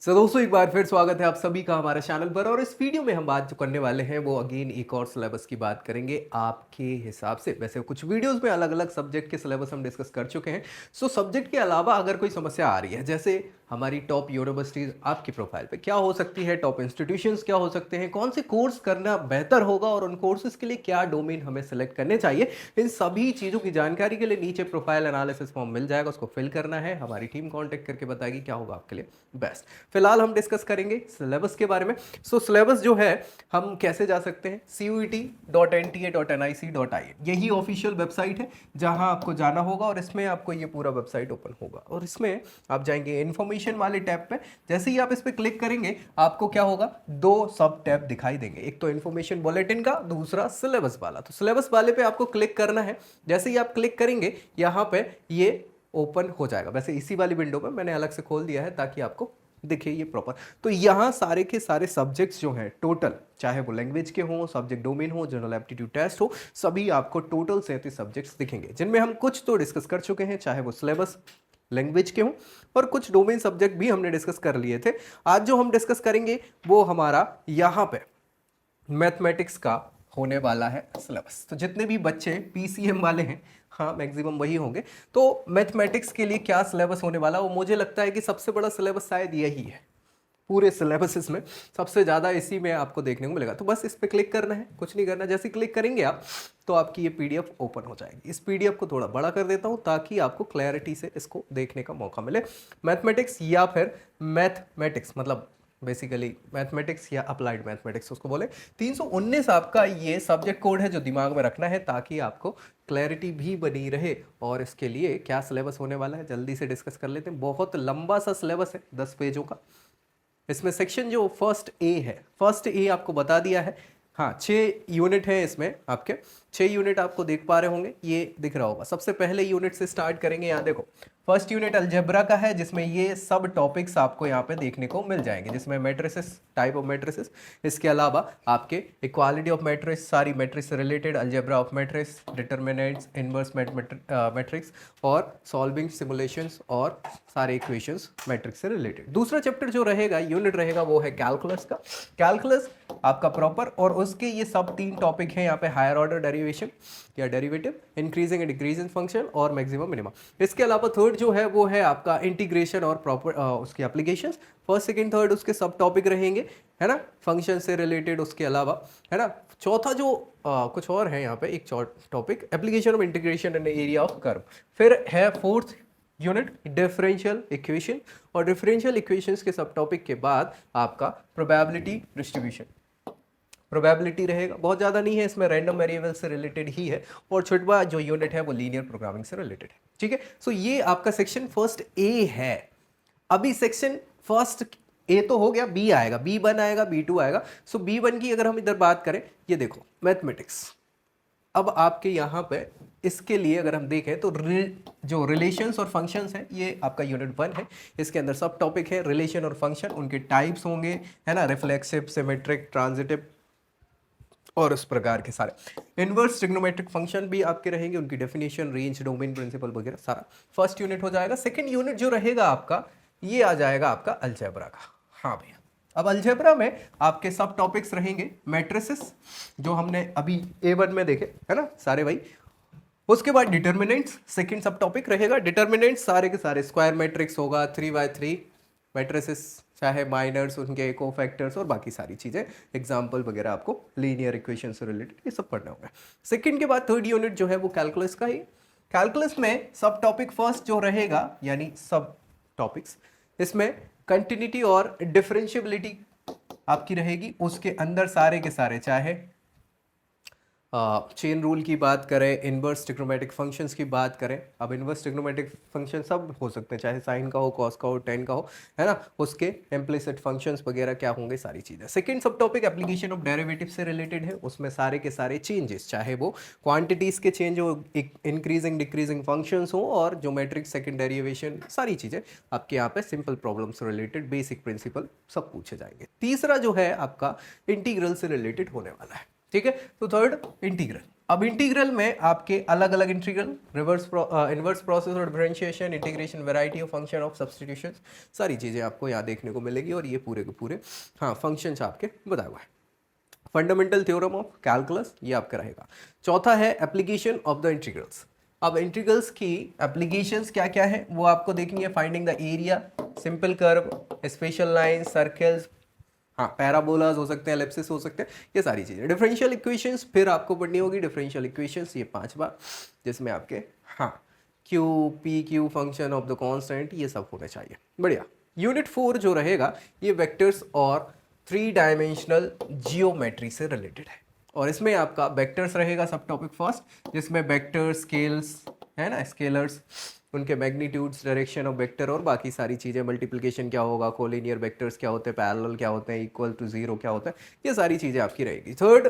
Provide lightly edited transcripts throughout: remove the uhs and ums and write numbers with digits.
दोस्तों एक बार फिर स्वागत है आप सभी का हमारे चैनल पर। और इस वीडियो में हम बात जो करने वाले हैं वो अगेन एक और सिलेबस की बात करेंगे आपके हिसाब से। वैसे कुछ वीडियोस में अलग अलग सब्जेक्ट के सिलेबस हम डिस्कस कर चुके हैं। सब्जेक्ट के अलावा अगर कोई समस्या आ रही है, जैसे हमारी टॉप यूनिवर्सिटीज आपकी प्रोफाइल पे क्या हो सकती है, टॉप इंस्टीट्यूशंस क्या हो सकते हैं, कौन से कोर्स करना बेहतर होगा और उन कोर्सेज के लिए क्या डोमेन हमें सेलेक्ट करने चाहिए, इन सभी चीज़ों की जानकारी के लिए नीचे प्रोफाइल एनालिसिस फॉर्म मिल जाएगा, उसको फिल करना है। हमारी टीम कॉन्टेक्ट करके बताएगी क्या होगा आपके लिए बेस्ट। फिलहाल हम डिस्कस करेंगे सिलेबस के बारे में। सिलेबस जो है हम कैसे जा सकते हैं, cuet.nta.nic.in यही ऑफिशियल वेबसाइट है जहां आपको जाना होगा और इसमें आपको ये पूरा वेबसाइट ओपन होगा और इसमें आप जाएंगे इन्फॉर्मेशन वाले टैब पे। जैसे ही आप इस पे क्लिक करेंगे आपको क्या होगा, दो सब टैब दिखाई देंगे, एक तो इन्फॉर्मेशन बुलेटिन का, दूसरा सिलेबस वाला। तो सिलेबस वाले पे आपको क्लिक करना है। जैसे ही आप क्लिक करेंगे यहाँ पे ये ओपन हो जाएगा। वैसे इसी वाली विंडो में मैंने अलग से खोल दिया है ताकि आपको दिखे ये प्रॉपर। तो यहाँ सारे के सारे सब्जेक्ट्स जो हैं टोटल, चाहे वो लैंग्वेज के हों, सब्जेक्ट डोमेन हो, जनरल एप्टीट्यूड टेस्ट हो, सभी आपको टोटल 37 सब्जेक्ट्स दिखेंगे, जिनमें हम कुछ तो डिस्कस कर चुके हैं, चाहे वो सिलेबस लैंग्वेज के हों, और कुछ डोमेन सब्जेक्ट भी हमने डिस्कस कर लिए थे। आज जो हम डिस्कस करेंगे वो हमारा यहाँ पे मैथमेटिक्स का होने वाला है सिलेबस। तो जितने भी बच्चे पीसीएम वाले हैं, हाँ मैक्सिमम वही होंगे, तो मैथमेटिक्स के लिए क्या सिलेबस होने वाला, वो मुझे लगता है कि सबसे बड़ा सिलेबस शायद यही है। पूरे सिलेबसेस में सबसे ज़्यादा इसी में आपको देखने को मिलेगा। तो बस इस पर क्लिक करना है, कुछ नहीं करना। जैसे क्लिक करेंगे आप तो आपकी ये पीडीएफ ओपन हो जाएगी। इस पीडीएफ को थोड़ा बड़ा कर देता हूँ ताकि आपको क्लैरिटी से इसको देखने का मौका मिले। मैथमेटिक्स या फिर मैथमेटिक्स मतलब बेसिकली मैथमेटिक्स या अप्लाइड मैथमेटिक्स उसको बोले। 319 आपका ये सब्जेक्ट कोड है जो दिमाग में रखना है ताकि आपको क्लैरिटी भी बनी रहे। और इसके लिए क्या सिलेबस होने वाला है जल्दी से डिस्कस कर लेते हैं। बहुत लंबा सा सिलेबस है, 10 पेजों का। इसमें सेक्शन जो फर्स्ट ए है, फर्स्ट ए आपको बता दिया है। हाँ 6 यूनिट है इसमें आपके, 6 यूनिट आपको देख पा रहे होंगे, ये दिख रहा होगा। सबसे पहले यूनिट से स्टार्ट करेंगे। यहाँ देखो फर्स्ट यूनिट अलजेब्रा का है, जिसमें ये सब टॉपिक्स आपको यहाँ पे देखने को मिल जाएंगे, जिसमें मैट्रिसेस, टाइप ऑफ मैट्रिसेस, इसके अलावा आपके इक्वालिटी ऑफ मैट्रिक्स, सारी मैट्रिक्स से related, algebra of matrix, determinants, inverse matrix और सॉल्विंग सिमुलेशंस और सारे इक्वेशंस मैट्रिक्स से रिलेटेड। दूसरा चैप्टर जो रहेगा, यूनिट रहेगा, वो है कैलकुलस का। कैलकुलस आपका प्रॉपर, और उसके ये सब 3 टॉपिक हैं यहाँ पे, हायर ऑर्डर डेरिवेशन या derivative, increasing and decreasing function और मैक्सिमम मिनिमम। इसके अलावा थर्ड जो है वो है आपका इंटीग्रेशन और प्रॉपर उसकी एप्लीकेशंस। फर्स्ट सेकंड थर्ड उसके सब टॉपिक रहेंगे, है ना, फंक्शन से रिलेटेड। उसके अलावा है ना चौथा जो कुछ और है यहाँ पे, एक topic application of integration in area of curve. फिर है फोर्थ यूनिट डिफरेंशियल इक्वेशन, और डिफरेंशियल इक्वेशंस के सब टॉपिक के बाद आपका प्रोबेबिलिटी डिस्ट्रीब्यूशन। प्रोबेबिलिटी रहेगा, बहुत ज़्यादा नहीं है इसमें, रैंडम वेरिएबल से रिलेटेड ही है। और छठवा जो यूनिट है वो लीनियर प्रोग्रामिंग से रिलेटेड है। ठीक है, सो ये आपका सेक्शन फर्स्ट ए है। अभी सेक्शन फर्स्ट ए तो हो गया, बी आएगा, B1 आएगा, B2 आएगा। सो B1 की अगर हम इधर बात करें, ये देखो मैथमेटिक्स। अब आपके यहाँ पे इसके लिए अगर हम देखें तो जो रिलेशंस और फंक्शंस हैं, ये आपका यूनिट 1 है। इसके अंदर सब टॉपिक है रिलेशन और फंक्शन, उनके टाइप्स होंगे, है ना, रिफ्लेक्सिव, सिमेट्रिक, ट्रांजिटिव और उस प्रकार के सारे। इनवर्स ट्रिग्नोमेट्रिक फंक्शन भी आपके रहेंगे, उनकी डेफिनेशन, रेंज, डोमेन, प्रिंसिपल वगैरह सारा फर्स्ट यूनिट हो जाएगा। सेकंड यूनिट जो रहेगा आपका, ये आ जाएगा आपका अलजेब्रा का। हाँ भैया, अब अलजेब्रा में आपके सब टॉपिक्स रहेंगे मैट्रिसेस, जो हमने अभी A1 में देखे, है ना, सारे वही। उसके बाद डिटर्मिनेंट्स सेकंड सब टॉपिक रहेगा। डिटर्मिनेंट्स सारे के सारे स्क्वायर मैट्रिक्स होगा, 3x3 मैट्रिसेस, चाहे माइनर्स, उनके कोफैक्टर्स और बाकी सारी चीज़ें, एग्जाम्पल वगैरह आपको लीनियर इक्वेशन से रिलेटेड ये सब पढ़ना होगा। सेकंड के बाद थर्ड यूनिट जो है वो कैलकुलस का ही। कैलकुलस में सब टॉपिक फर्स्ट जो रहेगा, यानी सब टॉपिक्स, इसमें कंटिन्यूटी और डिफरेंशियबिलिटी आपकी रहेगी। उसके अंदर सारे के सारे, चाहे चेन रूल की बात करें, इनवर्स ट्रिग्नोमेट्रिक फंक्शंस की बात करें। अब इनवर्स ट्रिग्नोमेट्रिक फंक्शन सब हो सकते हैं, चाहे साइन का हो, कॉस का हो, टेन का हो, है ना, उसके इम्प्लिसिट फंक्शंस वगैरह क्या होंगे, सारी चीज़ें। सेकंड सब टॉपिक एप्लीकेशन ऑफ डेरिवेटिव से रिलेटेड है। उसमें सारे के सारे चेंजेस, चाहे वो क्वांटिटीज़ के चेंज हो, इंक्रीजिंग डिक्रीजिंग फंक्शंस हो, और ज्योमेट्रिक सेकंड डेरिवेशन, सारी चीज़ें आपके यहाँ पे सिंपल प्रॉब्लम से रिलेटेड, बेसिक प्रिंसिपल सब पूछे जाएंगे। तीसरा जो है आपका इंटीग्रल से रिलेटेड होने वाला है। ठीक है, तो थर्ड इंटीग्रल। अब इंटीग्रल में आपके अलग अलग इंटीग्रल, इनवर्स प्रोसेस और differentiation, integration, variety of function of substitution, सारी चीज़ें आपको यहाँ देखने को मिलेगी और ये पूरे के पूरे हाँ फंक्शंस आपके बताया हुआ है। फंडामेंटल थ्योरम ऑफ कैलकुलस ये आपका रहेगा। चौथा है एप्लीकेशन ऑफ द इंटीग्रल्स। अब इंटीग्रल्स की एप्लीकेशंस क्या क्या है वो आपको देखनी है। Finding the area, simple curve, special line, circles, हाँ पैराबोलाज हो सकते हैं, एलिप्सिस हो सकते हैं, ये सारी चीजें। डिफरेंशियल इक्वेशंस फिर आपको पढ़नी होगी डिफरेंशियल इक्वेशंस, ये 5 बार, जिसमें आपके हाँ Q P Q function of the constant ये सब होने चाहिए। बढ़िया। यूनिट 4 जो रहेगा ये वेक्टर्स और 3 डायमेंशनल जियोमेट्री से रिलेटेड है और इसमें आपका वेक्टर्स रहेगा सब टॉपिक फर्स्ट, जिसमें वेक्टर, स्केल्स है ना, स्केलर्स, उनके मैग्नीट्यूड्स, डायरेक्शन ऑफ वेक्टर और बाकी सारी चीज़ें, मल्टीप्लिकेशन क्या होगा, कोलिनियर वेक्टर्स क्या होते हैं, पैरेलल क्या होते हैं, इक्वल टू जीरो क्या होता है, ये सारी चीज़ें आपकी रहेगी। थर्ड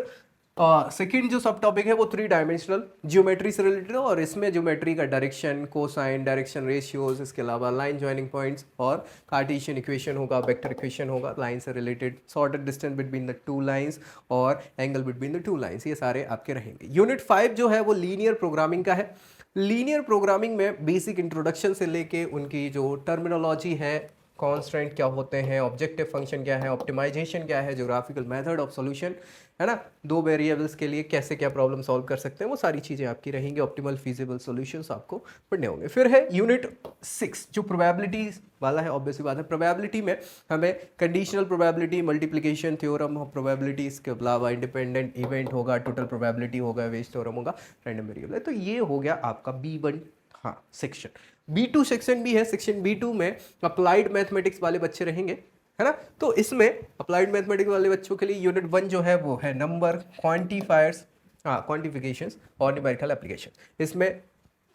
सेकंड जो सब टॉपिक है वो 3 डायमेंशनल ज्योमेट्री से रिलेटेड है और इसमें ज्योमेट्री का डायरेक्शन, कोसाइन, डायरेक्शन रेशियोज, इसके अलावा लाइन ज्वाइनिंग पॉइंट्स और कार्टेशियन इक्वेशन होगा, वेक्टर इक्वेशन होगा, लाइन से related, shorted distance between the 2 lines और एंगल बिटवीन द 2 लाइंस, ये सारे आपके रहेंगे। यूनिट 5 जो है वो लीनियर प्रोग्रामिंग का है। लीनियर प्रोग्रामिंग में बेसिक इंट्रोडक्शन से लेके उनकी जो टर्मिनोलॉजी है, कॉन्स्टेंट क्या होते हैं, ऑब्जेक्टिव फंक्शन क्या है, ऑप्टिमाइजेशन क्या है, ज्योग्राफिकल मेथड ऑफ सॉल्यूशन है ना, 2 वेरिएबल्स के लिए कैसे क्या प्रॉब्लम सॉल्व कर सकते हैं, वो सारी चीज़ें आपकी रहेंगी। ऑप्टिमल फीजिबल सॉल्यूशंस आपको पढ़ने होंगे। फिर है यूनिट 6 जो प्रोबेबिलिटी वाला है। ऑब्वियसली बात है प्रोबेबिलिटी में हमें conditional probability, multiplication theorem of probability, इसके अलावा इंडिपेंडेंट इवेंट होगा, टोटल प्रोबेबिलिटी होगा, वेज थ्योरम होगा, रैंडम वेरिएबल है। तो ये हो गया आपका B1 हाँ सेक्शन। B2 सेक्शन भी है। सेक्शन B2 में अप्लाइड मैथमेटिक्स वाले बच्चे रहेंगे है ना। तो इसमें अप्लाइड मैथमेटिक्स वाले बच्चों के लिए यूनिट 1 जो है वो है नंबर, क्वांटिफायर्स, क्वांटिफिकेशंस और न्यूमेरिकल एप्लीकेशन। इसमें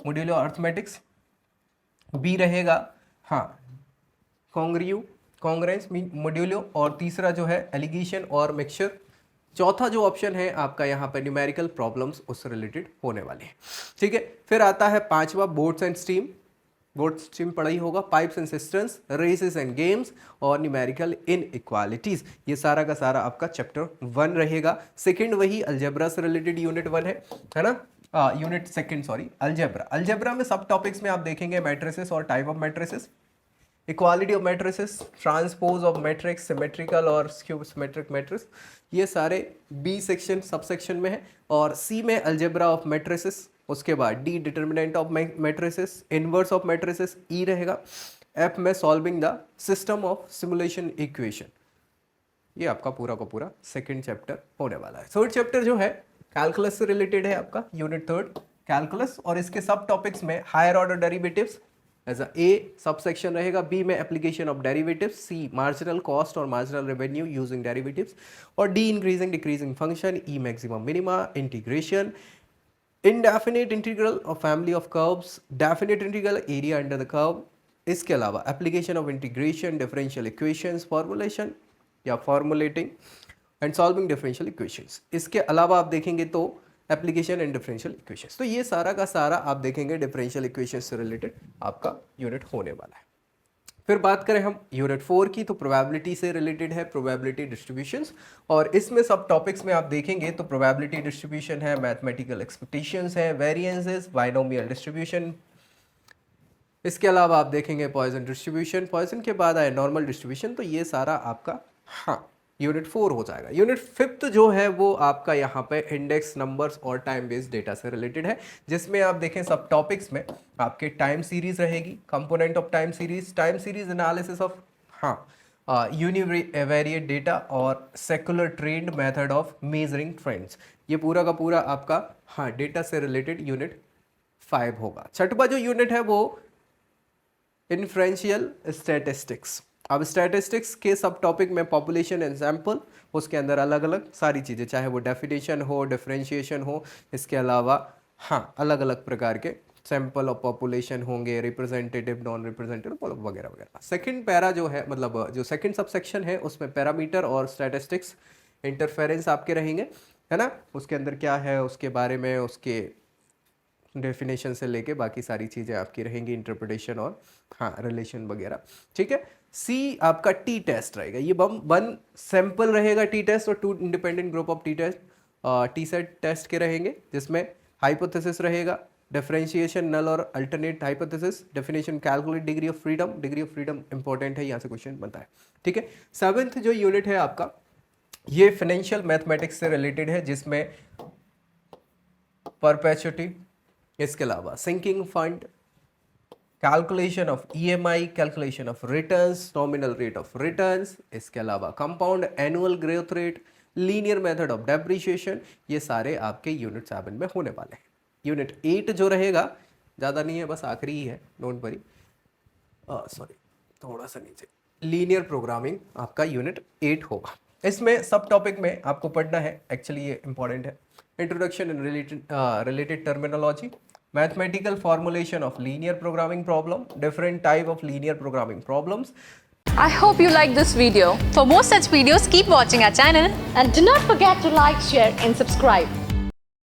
मॉड्यूलो अर्थमेटिक्स बी रहेगा, हाँ कॉन्ग्रियू, कॉन्ग्रेंस मॉड्यूलो, और तीसरा जो है एलिगेशन और मिक्सचर। चौथा जो ऑप्शन है आपका यहाँ पे न्यूमेरिकल प्रॉब्लम्स उससे रिलेटेड होने वाले हैं। ठीक है। फिर आता है 5वां boards and stream. Board stream पढ़ा ही होगा, pipes and systems, races and games और न्यूमेरिकल इनइक्वालिटीज, ये सारा का सारा आपका चैप्टर 1 रहेगा। सेकंड वही अलजेब्रा से रिलेटेड यूनिट 1 है ना। Unit second sorry algebra. Algebra में सब टॉपिक्स में आप देखेंगे मैट्रिसेस और type of matrices, equality of matrices, transpose of matrix, symmetrical और स्क्यू सिमेट्रिक मैट्रिक्स, ये सारे बी सेक्शन सब सेक्शन में है। और सी में अलजेब्रा ऑफ मैट्रिसेस, उसके बाद D determinant of matrices, inverse of matrices E रहेगा। एफ में solving the system of simulation equation, ये आपका पूरा का पूरा सेकंड चैप्टर होने वाला है। थर्ड चैप्टर जो है कैलकुलस से रिलेटेड है आपका, यूनिट 3 कैलकुलस, और इसके सब टॉपिक्स में higher order derivatives as a sub section रहेगा, बी में application of derivatives, C marginal cost और मार्जिनल रेवेन्यू यूजिंग डेरिवेटिव्स, और D increasing decreasing function, E maximum minima, integration, indefinite integral of family of curves, definite integral area under the curve, इसके अलावा application of integration, differential equations, formulation या formulating and solving differential equations, इसके अलावा आप देखेंगे तो application and differential equations। तो ये सारा का सारा आप देखेंगे differential equations से related आपका यूनिट होने वाला है। फिर बात करें हम यूनिट 4 की, तो प्रोबेबिलिटी से रिलेटेड है, प्रोबेबिलिटी डिस्ट्रीब्यूशंस, और इसमें सब टॉपिक्स में आप देखेंगे तो प्रोबेबिलिटी डिस्ट्रीब्यूशन है, मैथमेटिकल एक्सपेक्टेशंस है, वेरिएंसेस, बाइनोमियल डिस्ट्रीब्यूशन, इसके अलावा आप देखेंगे पॉइजन डिस्ट्रीब्यूशन, पॉइजन के बाद आए नॉर्मल डिस्ट्रीब्यूशन। तो ये सारा आपका हाँ यूनिट 4 हो जाएगा। यूनिट 5 जो है वो आपका यहाँ पे इंडेक्स नंबर्स और टाइम बेस्ड डेटा से रिलेटेड है, जिसमें आप देखें सब टॉपिक्स में आपके टाइम सीरीज रहेगी, component of time series analysis of हाँ यूनिवेरिएट डेटा और secular trend method of measuring trends, ये पूरा का पूरा आपका हाँ डेटा से रिलेटेड यूनिट 5 होगा। छठवां जो यूनिट है वो इन्फ्रेंशियल स्टैटिस्टिक्स। अब स्टैटिस्टिक्स के सब टॉपिक में पॉपुलेशन एंड सैंपल, उसके अंदर अलग अलग सारी चीज़ें, चाहे वो डेफिनेशन हो, डिफरेंशिएशन हो, इसके अलावा हाँ अलग अलग प्रकार के सैंपल और पॉपुलेशन होंगे, रिप्रेजेंटेटिव, नॉन रिप्रेजेंटेटिव वगैरह वगैरह। सेकंड पैरा जो है मतलब जो सेकंड सब सेक्शन है उसमें पैरामीटर और स्टैटिस्टिक्स इंटरफेरेंस आपके रहेंगे है ना। उसके अंदर क्या है उसके बारे में, उसके डेफिनेशन से लेके बाकी सारी चीज़ें आपकी रहेंगी, इंटरप्रिटेशन और हाँ रिलेशन वगैरह। ठीक है। सी आपका टी टेस्ट रहेगा, ये 1 सैंपल रहेगा टी टेस्ट और 2 independent group of T test, T set test के रहेंगे, जिसमें हाइपोथेसिस रहेगा, डिफरेंशिएशन, नल और alternate hypothesis, definition, calculate degree of freedom important है, यहाँ से क्वेश्चन बनता है, ठीक है। 7th जो यूनिट है आपका, ये फाइनेंशियल मैथमेटिक्स से रिलेटेड है, जिसमें परपेचुटी, इसके अलावा sinking fund, calculation of EMI, calculation of returns, nominal rate of returns, इसके अलावा compound annual growth rate, linear method of depreciation, ये सारे आपके यूनिट 7 में होने वाले हैं। यूनिट 8 जो रहेगा, ज़्यादा नहीं है, बस आखिरी ही है, डोंट वरी, सॉरी थोड़ा सा नीचे, लीनियर प्रोग्रामिंग आपका यूनिट 8 होगा। इसमें सब टॉपिक में आपको पढ़ना है, एक्चुअली ये इंपॉर्टेंट है, introduction in related terminology, mathematical formulation of linear programming problem, different type of linear programming problems. I hope you like this video. For more such videos, keep watching our channel and do not forget to like, share and subscribe.